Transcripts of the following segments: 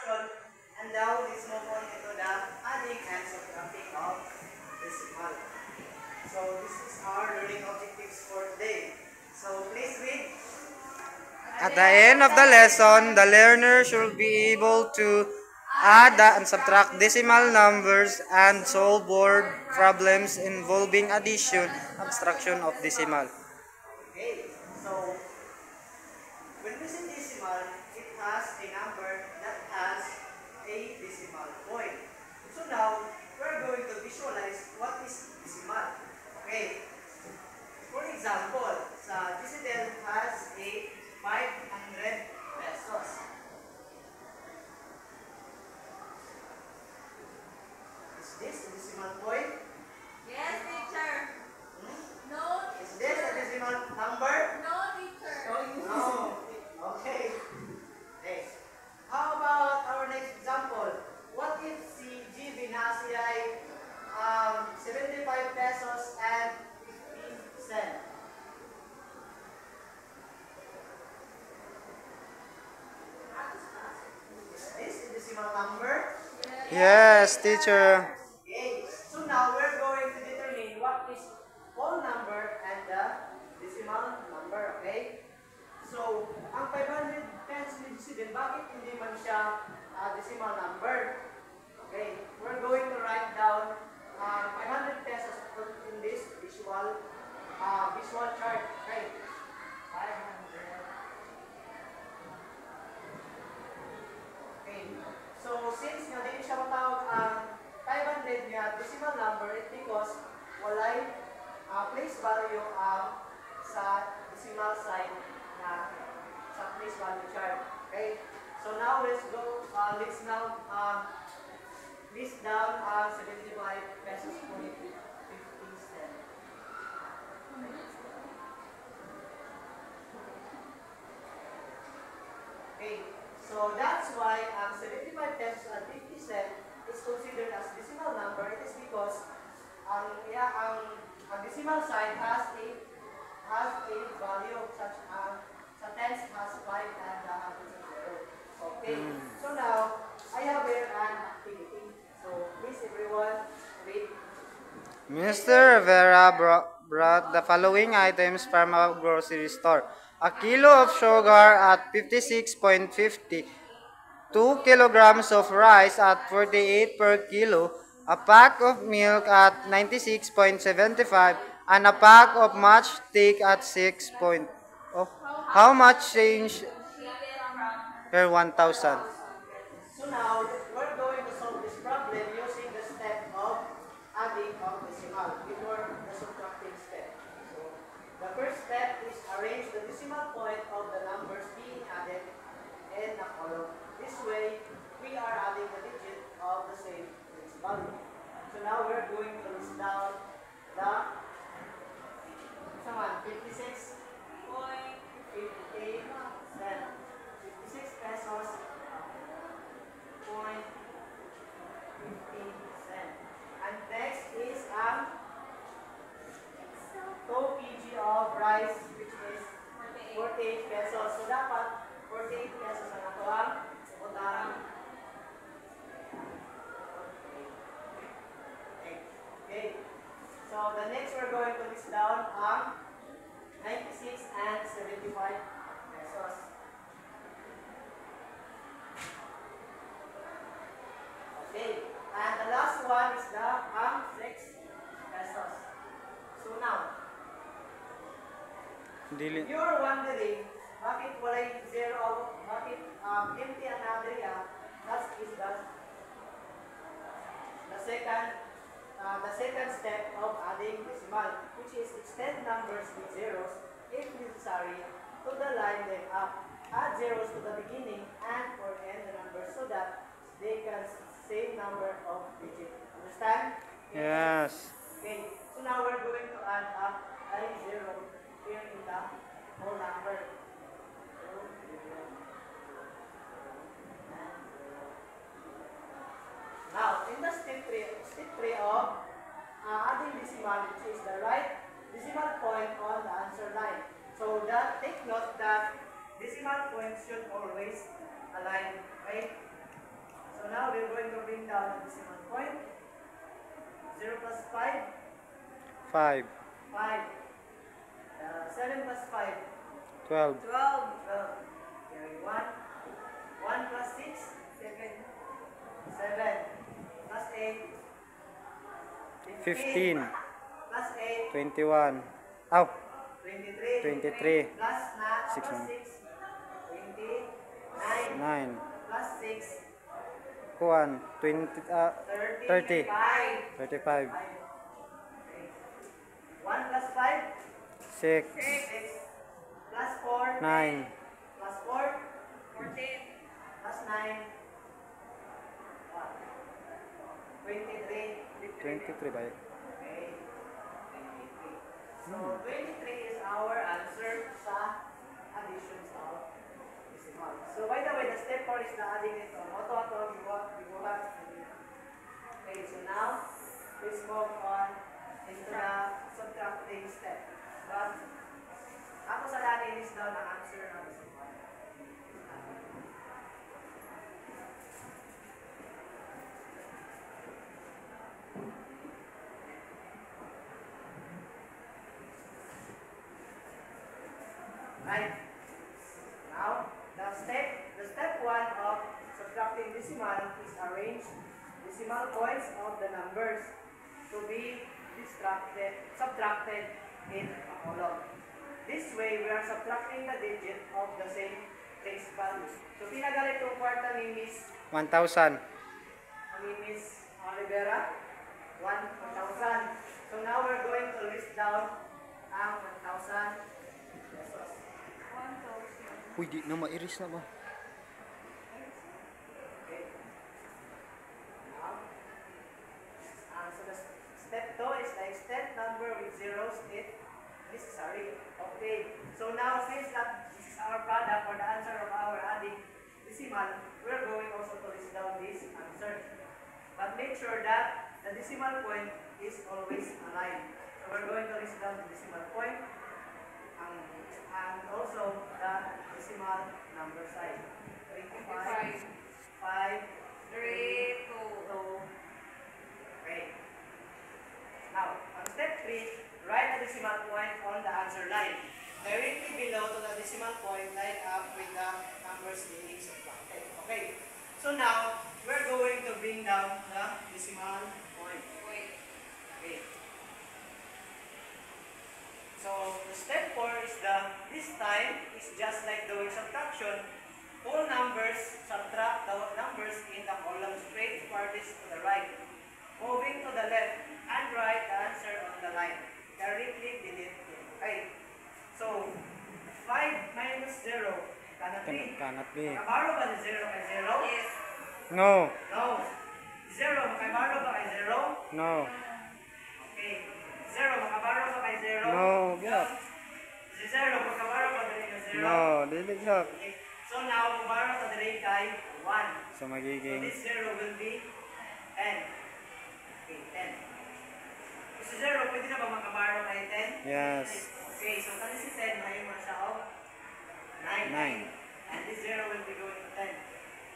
subtraction, and now let's move on into the adding and subtracting of decimal. So this is our learning objectives for today. So please read. At the end of the lesson, the learner should be able to add and subtract decimal numbers and solve word problems involving addition and subtraction of decimal. Okay, so when we say decimal, it has a number that has a decimal point. So now, we're going to visualize what is decimal. Okay, for example, sa Giselle has a 500 pesos. Is this a decimal point? Yes, teacher. No, Is this a decimal number? no, teacher. No. Okay. Next. How about our next example? What if si GB na siya ay 75 pesos and 15 cents? Is this a decimal number? Yes, teacher. Okay. So now we're going to determine what is whole number and the decimal number. Okay? So, ang 500 pesos ni Giselle, bakit hindi man siya decimal number? Okay, we're going to write down 500 pesos in this visual chart. Okay, 500. Okay, so since nga din siya matawag ang 500 nga decimal number, it because walay place value sa decimal sign na sa place value chart. Okay, so now let's go. Let's now list down 75 pesos point 50 cents. Okay, so that's why 75 pesos and 50 cents is considered as decimal number. It is because ang decimal sign has a value such sa tens has 5 and the hundreds of 0. Okay, so now I have here an activity. So please everyone read. Mr. Rivera brought the following items from a grocery store. A kilo of sugar at 56.50, 2 kilograms of rice at 48 per kilo, a pack of milk at 96.75, and a pack of matchstick at 6 point. Oh, how much change per 1,000? So now we're going to solve this problem using the step of adding of decimal before the subtracting step. So the first step is arrange the decimal point of the numbers being added in a column. This way, we are adding the digit of the same place value. So now we're going to list down the 56.58 cents. 56 pesos point 15 cents. And next is 2 kg of rice, which is 48 pesos. So dapat 48 pesos ang ito ang utang. Okay. So the next we're going to list down ang 96 and 75 pesos. Okay. And the last one is the 6 pesos. So now, Dili. if you're wondering, bakit walay zero, bakit empty ang area, that is the second step of adding decimal, which is extend numbers with zeros, if necessary, to the line then up. Add zeros to the beginning and or end the numbers so that they can same number of digits. Understand? Yes. Okay, so now we're going to add up a zero here in the whole number. Now, in the step 3 of adding decimal, which is the right decimal point on the answer line. So take note that decimal points should always align, right? now we're going to bring down the decimal point. 0 plus 5, 5, 5. 7 plus 5, 12, 12. 12. Carry 1. 1 plus 6, 7. 7. Plus 8, 15, Plus 8, 21, oh, 23. 23, Plus, Six plus naman. 6, 29. 9, Plus 6, 1, 20, 30, 5. 35, 1 plus 5, 6, 6. Plus 4, 9, plus 4, 14. plus 9. 23. 23 ba yun? Okay. 23. So, 23 is our answer sa additions of decimal. So, by the way, the step 4 is the adding ito. Auto, bibuhat. Okay, so now, let's move on into the subtracting step. But, ako sa dati is down ang answer ng decimal. Right. Now, the step 1 of subtracting decimal is arrange decimal points of the numbers to be subtracted in a column. This way, we are subtracting the digit of the same place value. So, pinagalit yung kwarta ni Miss 1,000. Olivera, 1,000. So, now we're going to list down ang 1,000 pesos. 1,000. Uy, di na mairis na ba? Okay. Now, so the step 2 is the extent number with zeros it necessary. Okay. So now, since that this is our product or the answer of our adding decimal, we're going also to list down this answer. But make sure that the decimal point is always aligned. So we're going to list down the decimal point and also the decimal number sign. 25, 5, 3, 2. Okay. Now, on step 3, write the decimal point on the answer line. Directly below to the decimal point, line up with the numbers being subtracted. Okay. So now, we're going to bring down the decimal point. Okay. So, the step 4 is this time is just like doing subtraction. All numbers, subtract the numbers in the column straight farthest to the right. Moving to the left and write the answer on the line. Directly delete it. Okay. So, 5 minus 0, cannot be. Cannot be. Makabaro ba ni 0 kay 0? Yes. No, No. 0, makabaro ba kay 0? no, Okay. 0, makabaro ba kay 0? no, yeah. Si 0, makabaro ba kay 0? No, dili siya. Okay. So now, makabaro sa dali kay 1. So So magiging this 0 will be 10. Okay, 10. So si 0, pwede na ba makabaro kay 10? yes. Okay, so kani si 10, may mo siya of 9. 9. And this 0 will be going to 10.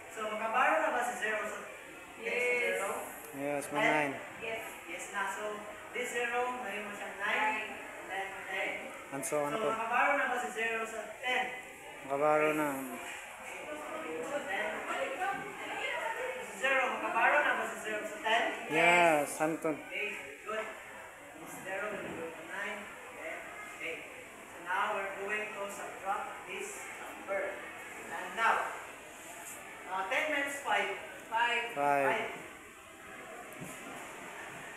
So makabaro na ba si 0 sa Yes. 0? Yes, may 9. Yes. Yes na. So this 0, may mo siya 9. And then 10. And so on So po. makabaro na ba si 0 sa 10? Makabaro na. So then, si 0, makabaro na ba si 0 sa 10? Yes, Anton. Okay, good. This 0 will go to 9. Okay. So now we're going to subtract this number. And now, 10 minus 5. 5. 5,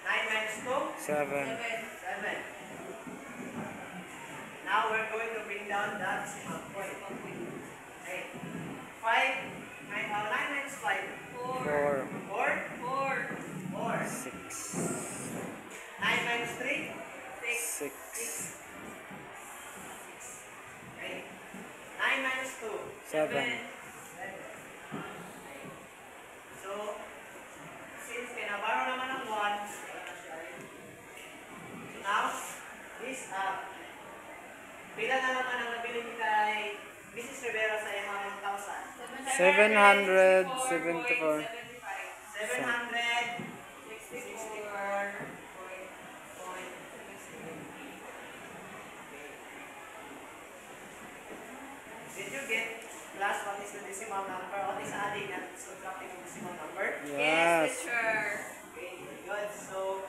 9 minus 2. 7, 7. 7. Now we're going to bring down the decimal point. Okay. 9 minus 5. 4. 4, 4. 4. 4. 6, 9 minus 3. 6. 6, Okay. 9 minus 2. 7, So, since pinabaro naman ng 1, so now, this pila na naman ang nabili ni kay Mrs. Rivera sa iyang 1,000. 774. 75. Did you get plus what is the decimal number? What is adding and subtracting the decimal number? Yes, Yes. teacher. Okay, good. So